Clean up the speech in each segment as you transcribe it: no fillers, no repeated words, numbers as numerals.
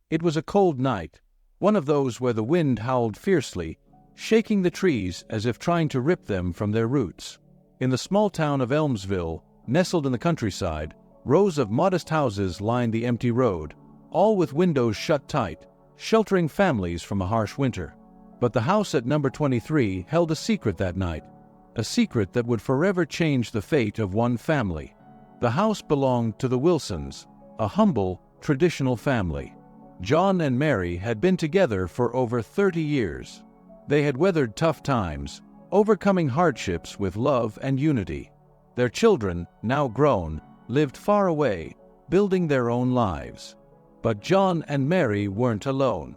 It was a cold night, one of those where the wind howled fiercely, shaking the trees as if trying to rip them from their roots. In the small town of Elmsville, nestled in the countryside, rows of modest houses lined the empty road, all with windows shut tight, sheltering families from a harsh winter. But the house at number 23 held a secret that night, a secret that would forever change the fate of one family. The house belonged to the Wilsons, a humble, traditional family. John and Mary had been together for over 30 years. They had weathered tough times, overcoming hardships with love and unity. Their children, now grown, lived far away, building their own lives. But John and Mary weren't alone.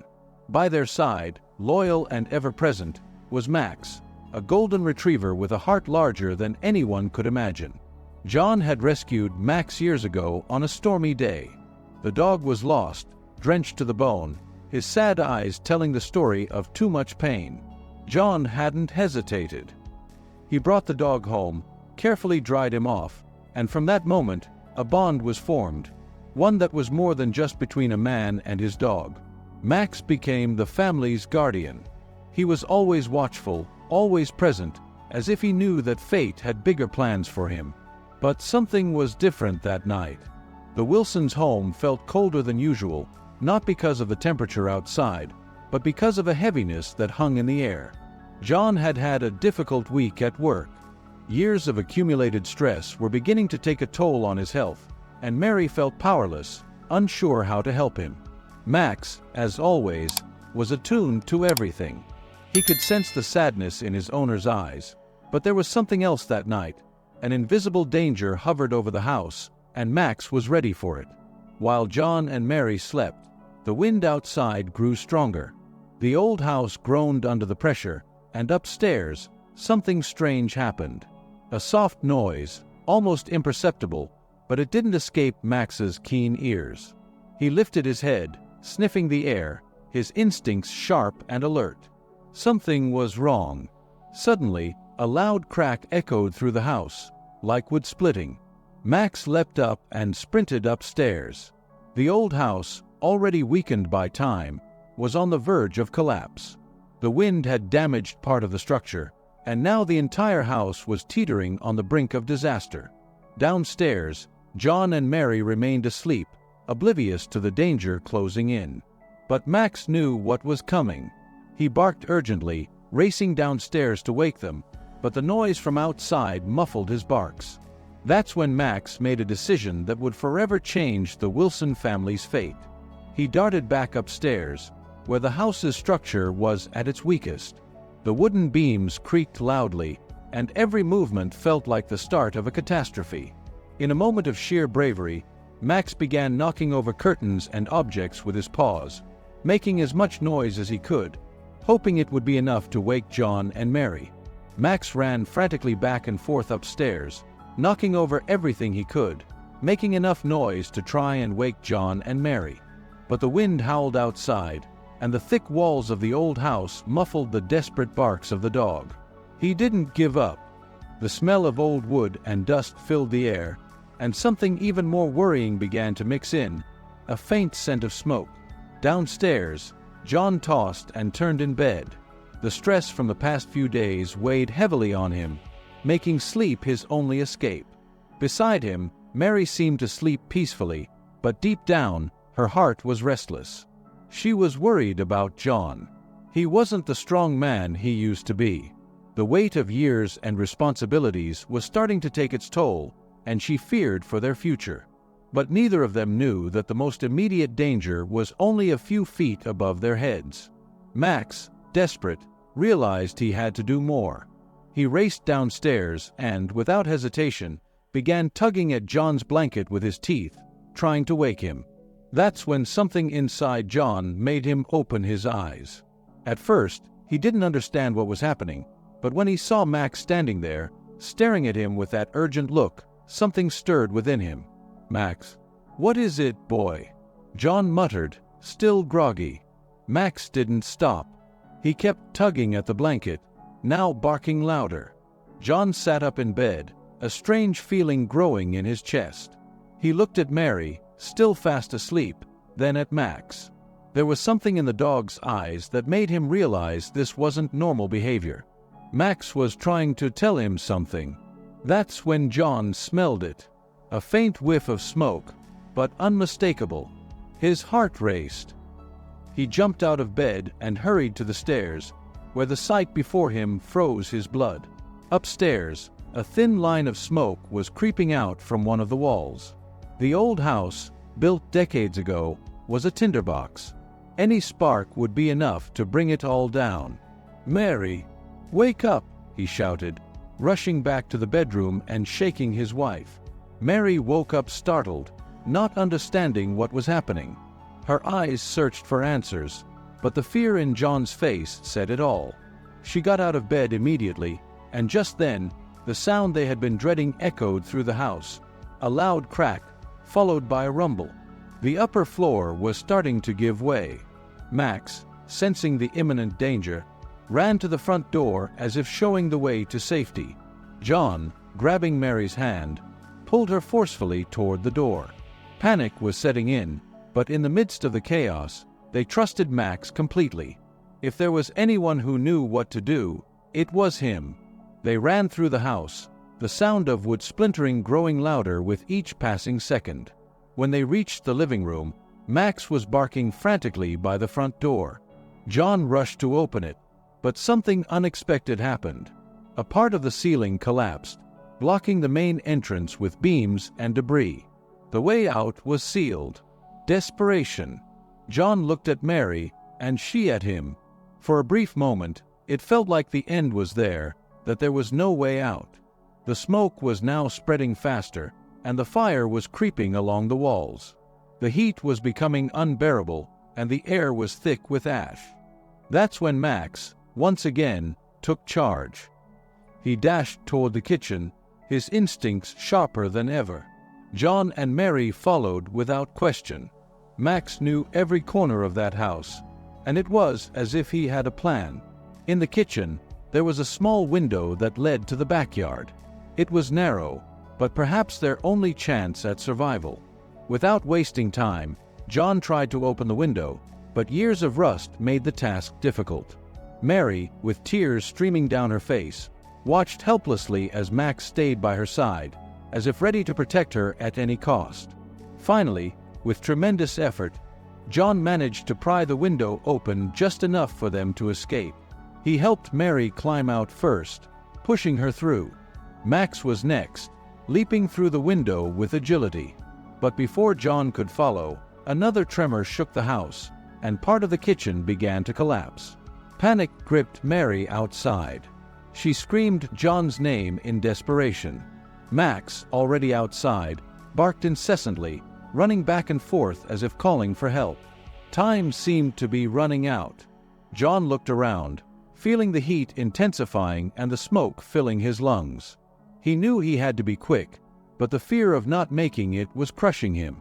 By their side, loyal and ever-present, was Max, a golden retriever with a heart larger than anyone could imagine. John had rescued Max years ago on a stormy day. The dog was lost, drenched to the bone, his sad eyes telling the story of too much pain. John hadn't hesitated. He brought the dog home, carefully dried him off, and from that moment, a bond was formed, one that was more than just between a man and his dog. Max became the family's guardian. He was always watchful, always present, as if he knew that fate had bigger plans for him. But something was different that night. The Wilsons' home felt colder than usual, not because of the temperature outside, but because of a heaviness that hung in the air. John had had a difficult week at work. Years of accumulated stress were beginning to take a toll on his health, and Mary felt powerless, unsure how to help him. Max, as always, was attuned to everything. He could sense the sadness in his owner's eyes, but there was something else that night. An invisible danger hovered over the house, and Max was ready for it. While John and Mary slept, the wind outside grew stronger. The old house groaned under the pressure, and upstairs, something strange happened. A soft noise, almost imperceptible, but it didn't escape Max's keen ears. He lifted his head, sniffing the air, his instincts sharp and alert. Something was wrong. Suddenly, a loud crack echoed through the house, like wood splitting. Max leapt up and sprinted upstairs. The old house, already weakened by time, was on the verge of collapse. The wind had damaged part of the structure, and now the entire house was teetering on the brink of disaster. Downstairs, John and Mary remained asleep, oblivious to the danger closing in. But Max knew what was coming. He barked urgently, racing downstairs to wake them, but the noise from outside muffled his barks. That's when Max made a decision that would forever change the Wilson family's fate. He darted back upstairs, where the house's structure was at its weakest. The wooden beams creaked loudly, and every movement felt like the start of a catastrophe. In a moment of sheer bravery, Max began knocking over curtains and objects with his paws, making as much noise as he could, hoping it would be enough to wake John and Mary. Max ran frantically back and forth upstairs, knocking over everything he could, making enough noise to try and wake John and Mary. But the wind howled outside, and the thick walls of the old house muffled the desperate barks of the dog. He didn't give up. The smell of old wood and dust filled the air, and something even more worrying began to mix in, a faint scent of smoke. Downstairs, John tossed and turned in bed. The stress from the past few days weighed heavily on him, making sleep his only escape. Beside him, Mary seemed to sleep peacefully, but deep down, her heart was restless. She was worried about John. He wasn't the strong man he used to be. The weight of years and responsibilities was starting to take its toll, and she feared for their future. But neither of them knew that the most immediate danger was only a few feet above their heads. Max, desperate, realized he had to do more. He raced downstairs and, without hesitation, began tugging at John's blanket with his teeth, trying to wake him. That's when something inside John made him open his eyes. At first, he didn't understand what was happening, but when he saw Max standing there, staring at him with that urgent look, something stirred within him. "Max, what is it, boy?" John muttered, still groggy. Max didn't stop. He kept tugging at the blanket, now barking louder. John sat up in bed, a strange feeling growing in his chest. He looked at Mary, still fast asleep, then at Max. There was something in the dog's eyes that made him realize this wasn't normal behavior. Max was trying to tell him something. That's when John smelled it. A faint whiff of smoke, but unmistakable. His heart raced. He jumped out of bed and hurried to the stairs, where the sight before him froze his blood. Upstairs, a thin line of smoke was creeping out from one of the walls. The old house, built decades ago, was a tinderbox. Any spark would be enough to bring it all down. "Mary, wake up!" he shouted, rushing back to the bedroom and shaking his wife. Mary woke up startled, not understanding what was happening. Her eyes searched for answers, but the fear in John's face said it all. She got out of bed immediately, and just then, the sound they had been dreading echoed through the house, a loud crack, followed by a rumble. The upper floor was starting to give way. Max, sensing the imminent danger, ran to the front door as if showing the way to safety. John, grabbing Mary's hand, pulled her forcefully toward the door. Panic was setting in, but in the midst of the chaos, they trusted Max completely. If there was anyone who knew what to do, it was him. They ran through the house, the sound of wood splintering growing louder with each passing second. When they reached the living room, Max was barking frantically by the front door. John rushed to open it, but something unexpected happened. A part of the ceiling collapsed, blocking the main entrance with beams and debris. The way out was sealed. Desperation. John looked at Mary, and she at him. For a brief moment, it felt like the end was there, that there was no way out. The smoke was now spreading faster, and the fire was creeping along the walls. The heat was becoming unbearable, and the air was thick with ash. That's when Max, once again, took charge. He dashed toward the kitchen, his instincts sharper than ever. John and Mary followed without question. Max knew every corner of that house, and it was as if he had a plan. In the kitchen, there was a small window that led to the backyard. It was narrow, but perhaps their only chance at survival. Without wasting time, John tried to open the window, but years of rust made the task difficult. Mary, with tears streaming down her face, watched helplessly as Max stayed by her side, as if ready to protect her at any cost. Finally, with tremendous effort, John managed to pry the window open just enough for them to escape. He helped Mary climb out first, pushing her through. Max was next, leaping through the window with agility. But before John could follow, another tremor shook the house, and part of the kitchen began to collapse. Panic gripped Mary outside. She screamed John's name in desperation. Max, already outside, barked incessantly, running back and forth as if calling for help. Time seemed to be running out. John looked around, feeling the heat intensifying and the smoke filling his lungs. He knew he had to be quick, but the fear of not making it was crushing him.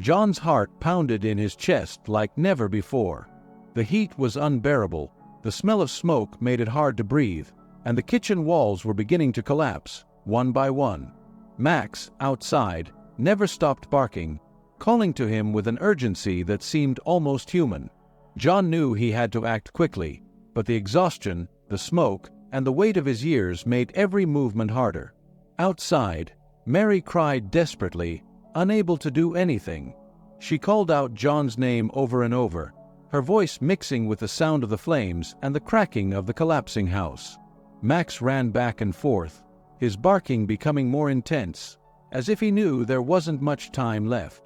John's heart pounded in his chest like never before. The heat was unbearable, the smell of smoke made it hard to breathe, and the kitchen walls were beginning to collapse, one by one. Max, outside, never stopped barking, calling to him with an urgency that seemed almost human. John knew he had to act quickly, but the exhaustion, the smoke, and the weight of his years made every movement harder. Outside, Mary cried desperately, unable to do anything. She called out John's name over and over, her voice mixing with the sound of the flames and the cracking of the collapsing house. Max ran back and forth, his barking becoming more intense, as if he knew there wasn't much time left.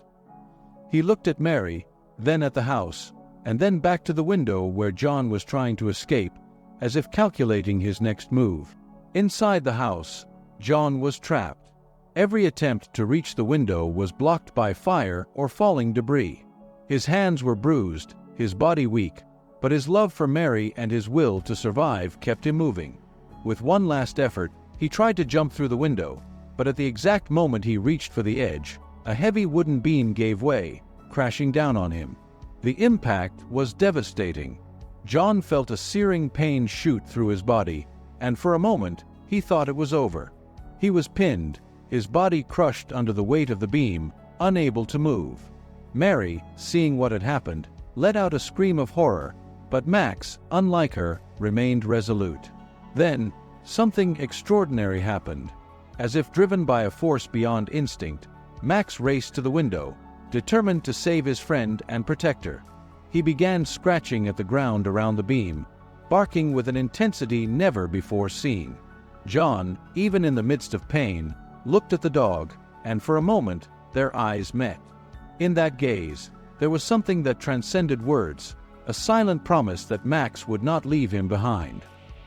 He looked at Mary, then at the house, and then back to the window where John was trying to escape, as if calculating his next move. Inside the house, John was trapped. Every attempt to reach the window was blocked by fire or falling debris. His hands were bruised, his body weak, but his love for Mary and his will to survive kept him moving. With one last effort, he tried to jump through the window, but at the exact moment he reached for the edge, a heavy wooden beam gave way, crashing down on him. The impact was devastating. John felt a searing pain shoot through his body, and for a moment, he thought it was over. He was pinned, his body crushed under the weight of the beam, unable to move. Mary, seeing what had happened, let out a scream of horror, but Max, unlike her, remained resolute. Then, something extraordinary happened. As if driven by a force beyond instinct, Max raced to the window, determined to save his friend and protect her. He began scratching at the ground around the beam, barking with an intensity never before seen. John, even in the midst of pain, looked at the dog, and for a moment, their eyes met. In that gaze, there was something that transcended words, a silent promise that Max would not leave him behind.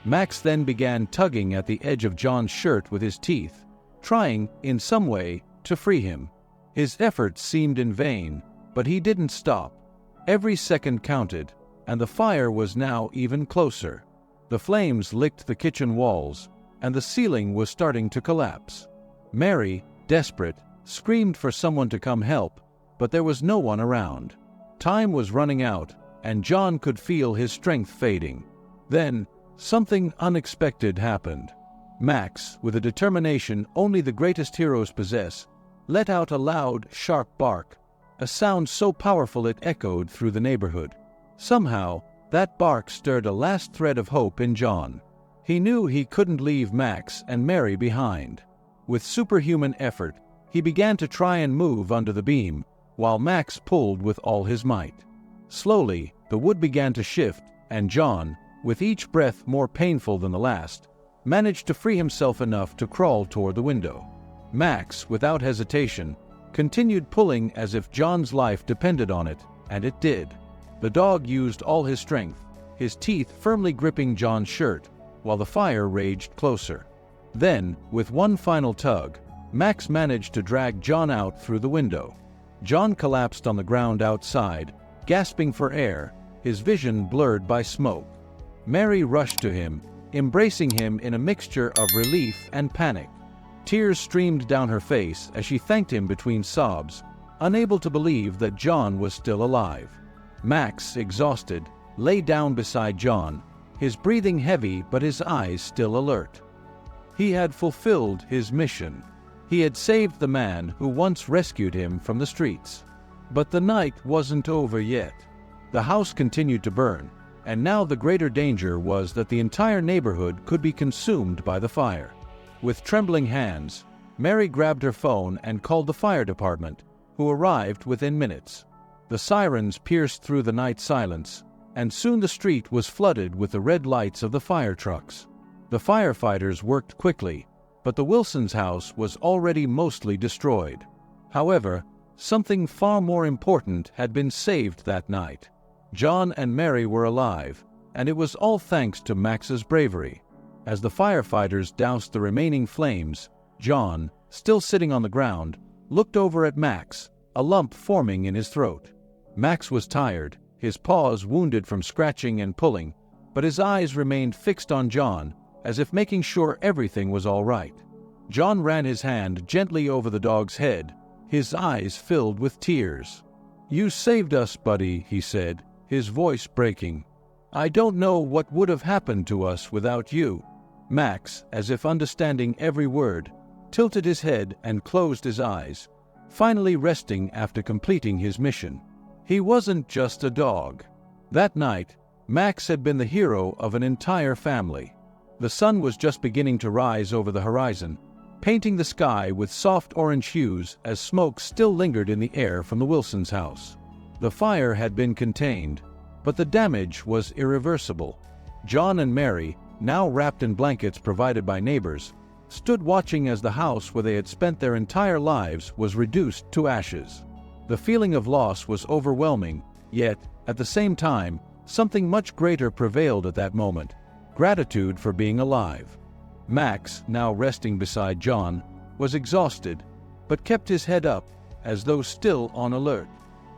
Max then began tugging at the edge of John's shirt with his teeth, trying, in some way, to free him. His efforts seemed in vain, but he didn't stop. Every second counted, and the fire was now even closer. The flames licked the kitchen walls, and the ceiling was starting to collapse. Mary, desperate, screamed for someone to come help, but there was no one around. Time was running out, and John could feel his strength fading. Then, something unexpected happened. Max, with a determination only the greatest heroes possess, let out a loud, sharp bark, a sound so powerful it echoed through the neighborhood. Somehow, that bark stirred a last thread of hope in John. He knew he couldn't leave Max and Mary behind. With superhuman effort, he began to try and move under the beam, while Max pulled with all his might. Slowly, the wood began to shift, and John, with each breath more painful than the last, managed to free himself enough to crawl toward the window. Max, without hesitation, continued pulling as if John's life depended on it, and it did. The dog used all his strength, his teeth firmly gripping John's shirt, while the fire raged closer. Then, with one final tug, Max managed to drag John out through the window. John collapsed on the ground outside, gasping for air, his vision blurred by smoke. Mary rushed to him, embracing him in a mixture of relief and panic. Tears streamed down her face as she thanked him between sobs, unable to believe that John was still alive. Max, exhausted, lay down beside John, his breathing heavy but his eyes still alert. He had fulfilled his mission. He had saved the man who once rescued him from the streets. But the night wasn't over yet. The house continued to burn, and now the greater danger was that the entire neighborhood could be consumed by the fire. With trembling hands, Mary grabbed her phone and called the fire department, who arrived within minutes. The sirens pierced through the night silence, and soon the street was flooded with the red lights of the fire trucks. The firefighters worked quickly, but the Wilsons' house was already mostly destroyed. However, something far more important had been saved that night. John and Mary were alive, and it was all thanks to Max's bravery. As the firefighters doused the remaining flames, John, still sitting on the ground, looked over at Max, a lump forming in his throat. Max was tired, his paws wounded from scratching and pulling, but his eyes remained fixed on John, as if making sure everything was all right. John ran his hand gently over the dog's head, his eyes filled with tears. "You saved us, buddy," he said, his voice breaking. "I don't know what would have happened to us without you." Max, as if understanding every word, tilted his head and closed his eyes, finally resting after completing his mission. He wasn't just a dog. That night, Max had been the hero of an entire family. The sun was just beginning to rise over the horizon, painting the sky with soft orange hues as smoke still lingered in the air from the Wilsons' house. The fire had been contained, but the damage was irreversible. John and Mary, now wrapped in blankets provided by neighbors, stood watching as the house where they had spent their entire lives was reduced to ashes. The feeling of loss was overwhelming, yet, at the same time, something much greater prevailed at that moment: gratitude for being alive. Max, now resting beside John, was exhausted, but kept his head up, as though still on alert.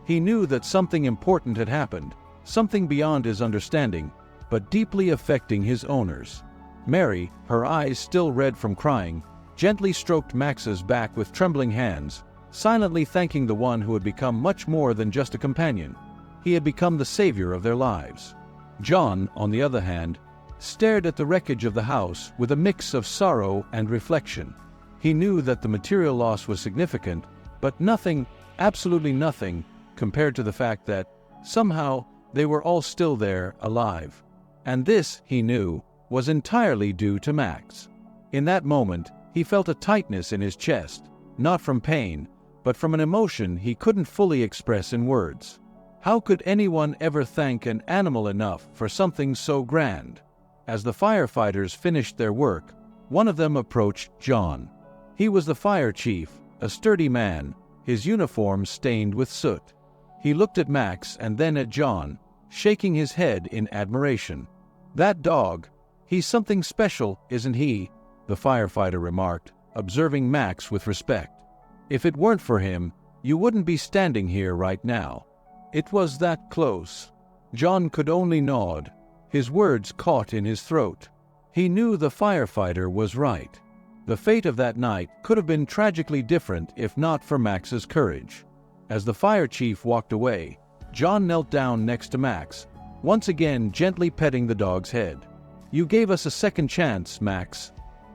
He knew that something important had happened, something beyond his understanding, but deeply affecting his owners. Mary, her eyes still red from crying, gently stroked Max's back with trembling hands, silently thanking the one who had become much more than just a companion. He had become the savior of their lives. John, on the other hand, stared at the wreckage of the house with a mix of sorrow and reflection. He knew that the material loss was significant, but nothing, absolutely nothing, compared to the fact that, Somehow, they were all still there, alive. And this, he knew, was entirely due to Max. In that moment, he felt a tightness in his chest, not from pain, but from an emotion he couldn't fully express in words. How could anyone ever thank an animal enough for something so grand? As the firefighters finished their work, one of them approached John. He was the fire chief, a sturdy man, his uniform stained with soot. He looked at Max and then at John, shaking his head in admiration. "That dog, he's something special, isn't he?" the firefighter remarked, observing Max with respect. "If it weren't for him, you wouldn't be standing here right now." It was that close. John could only nod, his words caught in his throat. He knew the firefighter was right. The fate of that night could have been tragically different if not for Max's courage. As the fire chief walked away, John knelt down next to Max, once again gently petting the dog's head. "You gave us a second chance, Max.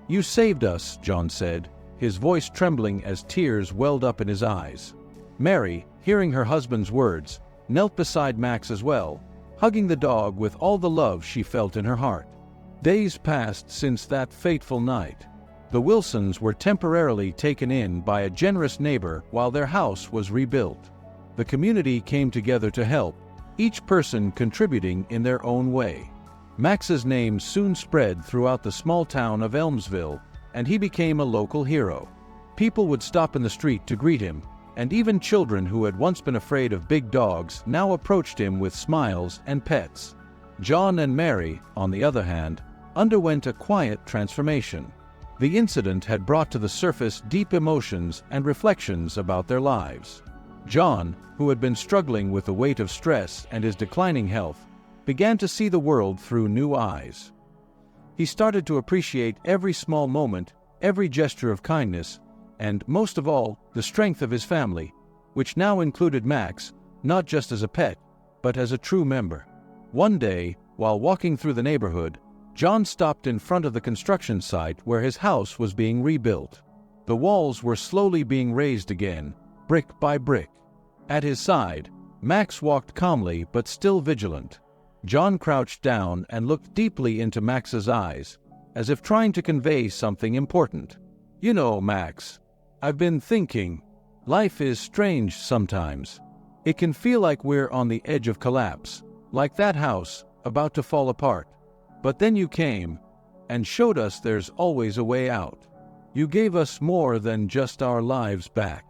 You saved us," John said, his voice trembling as tears welled up in his eyes. Mary, hearing her husband's words, knelt beside Max as well, hugging the dog with all the love she felt in her heart. Days passed since that fateful night. The Wilsons were temporarily taken in by a generous neighbor while their house was rebuilt. The community came together to help, each person contributing in their own way. Max's name soon spread throughout the small town of Elmsville, and he became a local hero. People would stop in the street to greet him, and even children who had once been afraid of big dogs now approached him with smiles and pets. John and Mary, on the other hand, underwent a quiet transformation. The incident had brought to the surface deep emotions and reflections about their lives. John, who had been struggling with the weight of stress and his declining health, began to see the world through new eyes. He started to appreciate every small moment, every gesture of kindness, and, most of all, the strength of his family, which now included Max, not just as a pet, but as a true member. One day, while walking through the neighborhood, John stopped in front of the construction site where his house was being rebuilt. The walls were slowly being raised again, brick by brick. At his side, Max walked calmly but still vigilant. John crouched down and looked deeply into Max's eyes, as if trying to convey something important. "You know, Max, I've been thinking, life is strange sometimes. It can feel like we're on the edge of collapse, like that house, about to fall apart. But then you came and showed us there's always a way out. You gave us more than just our lives back.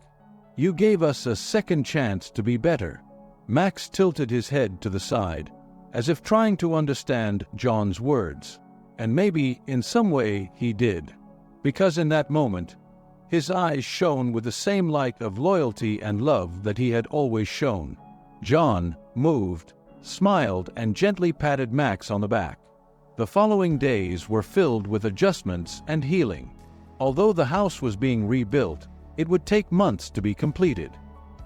You gave us a second chance to be better." Max tilted his head to the side, as if trying to understand John's words. And maybe, in some way, he did. Because in that moment, his eyes shone with the same light of loyalty and love that he had always shown. John, moved, smiled, and gently patted Max on the back. The following days were filled with adjustments and healing. Although the house was being rebuilt, it would take months to be completed.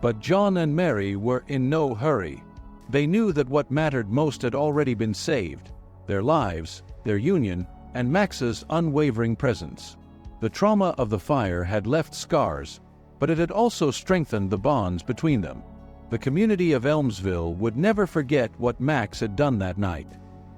But John and Mary were in no hurry. They knew that what mattered most had already been saved: their lives, their union, and Max's unwavering presence. The trauma of the fire had left scars, but it had also strengthened the bonds between them. The community of Elmsville would never forget what Max had done that night.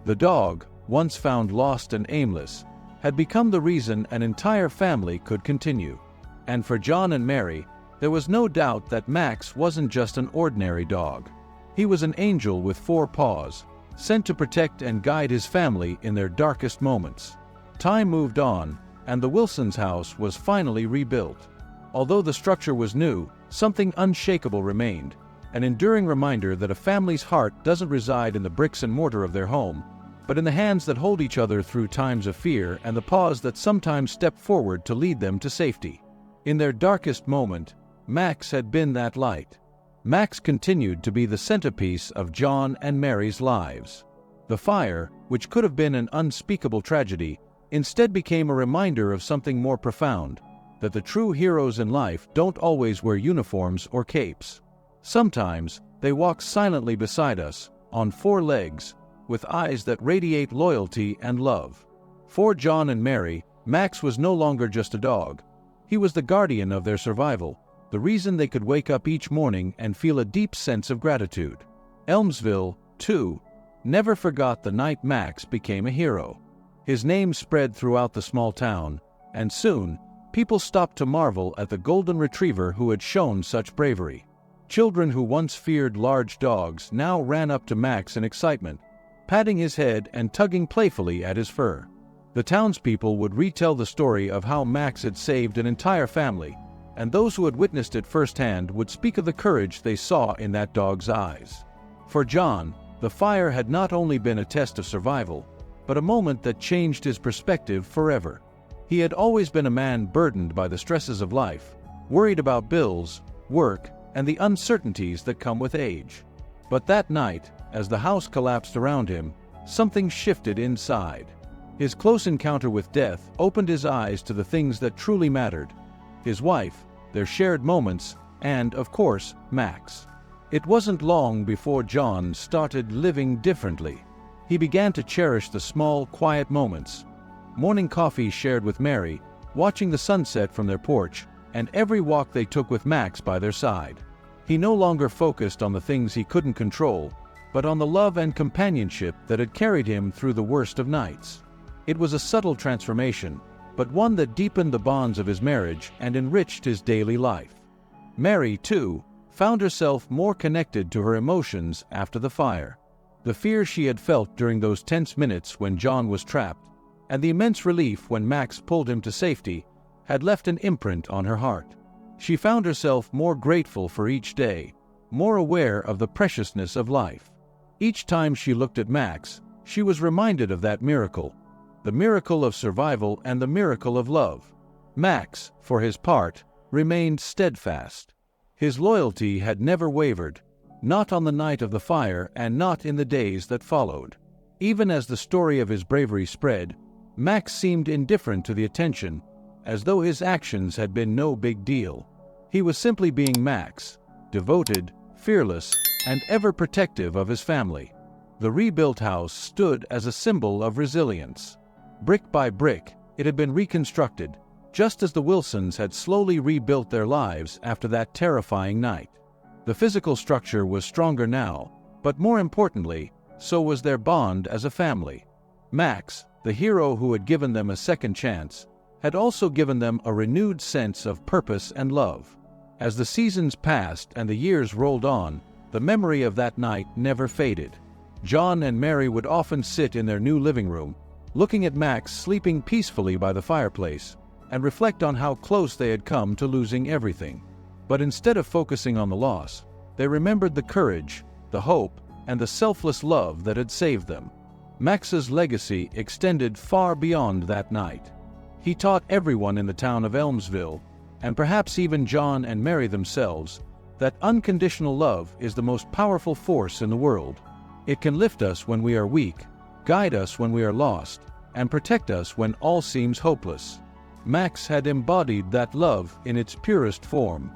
The dog, once found lost and aimless, had become the reason an entire family could continue. And for John and Mary, there was no doubt that Max wasn't just an ordinary dog. He was an angel with 4 paws, sent to protect and guide his family in their darkest moments. Time moved on, and the Wilsons' house was finally rebuilt. Although the structure was new, something unshakable remained, an enduring reminder that a family's heart doesn't reside in the bricks and mortar of their home, but in the hands that hold each other through times of fear and the paws that sometimes step forward to lead them to safety. In their darkest moment, Max had been that light. Max continued to be the centerpiece of John and Mary's lives. The fire, which could have been an unspeakable tragedy, instead became a reminder of something more profound: that the true heroes in life don't always wear uniforms or capes. Sometimes, they walk silently beside us, on 4 legs, with eyes that radiate loyalty and love. For John and Mary, Max was no longer just a dog. He was the guardian of their survival, the reason they could wake up each morning and feel a deep sense of gratitude. Elmsville, too, never forgot the night Max became a hero. His name spread throughout the small town, and soon, people stopped to marvel at the golden retriever who had shown such bravery. Children who once feared large dogs now ran up to Max in excitement, patting his head and tugging playfully at his fur. The townspeople would retell the story of how Max had saved an entire family, and those who had witnessed it firsthand would speak of the courage they saw in that dog's eyes. For John, the fire had not only been a test of survival, but a moment that changed his perspective forever. He had always been a man burdened by the stresses of life, worried about bills, work, and the uncertainties that come with age. But that night, as the house collapsed around him, something shifted inside. His close encounter with death opened his eyes to the things that truly mattered: his wife, their shared moments, and, of course, Max. It wasn't long before John started living differently. He began to cherish the small, quiet moments: morning coffee shared with Mary, watching the sunset from their porch, and every walk they took with Max by their side. He no longer focused on the things he couldn't control, but on the love and companionship that had carried him through the worst of nights. It was a subtle transformation, but one that deepened the bonds of his marriage and enriched his daily life. Mary, too, found herself more connected to her emotions after the fire. The fear she had felt during those tense minutes when John was trapped, and the immense relief when Max pulled him to safety, had left an imprint on her heart. She found herself more grateful for each day, more aware of the preciousness of life. Each time she looked at Max, she was reminded of that miracle: the miracle of survival and the miracle of love. Max, for his part, remained steadfast. His loyalty had never wavered, not on the night of the fire and not in the days that followed. Even as the story of his bravery spread, Max seemed indifferent to the attention, as though his actions had been no big deal. He was simply being Max, devoted, fearless, and ever protective of his family. The rebuilt house stood as a symbol of resilience. Brick by brick, it had been reconstructed, just as the Wilsons had slowly rebuilt their lives after that terrifying night. The physical structure was stronger now, but more importantly, so was their bond as a family. Max, the hero who had given them a second chance, had also given them a renewed sense of purpose and love. As the seasons passed and the years rolled on, the memory of that night never faded. John and Mary would often sit in their new living room, looking at Max sleeping peacefully by the fireplace, and reflect on how close they had come to losing everything. But instead of focusing on the loss, they remembered the courage, the hope, and the selfless love that had saved them. Max's legacy extended far beyond that night. He taught everyone in the town of Elmsville, and perhaps even John and Mary themselves, that unconditional love is the most powerful force in the world. It can lift us when we are weak, guide us when we are lost, and protect us when all seems hopeless. Max had embodied that love in its purest form.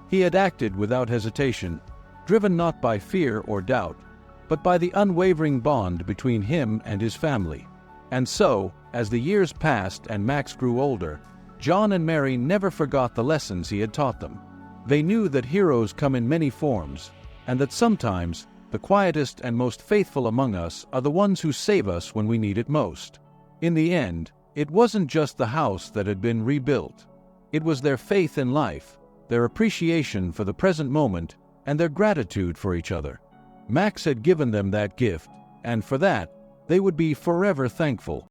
He had acted without hesitation, driven not by fear or doubt, but by the unwavering bond between him and his family. And so, as the years passed and Max grew older, John and Mary never forgot the lessons he had taught them. They knew that heroes come in many forms, and that sometimes the quietest and most faithful among us are the ones who save us when we need it most. In the end, it wasn't just the house that had been rebuilt. It was their faith in life, their appreciation for the present moment, and their gratitude for each other. Max had given them that gift, and for that, they would be forever thankful.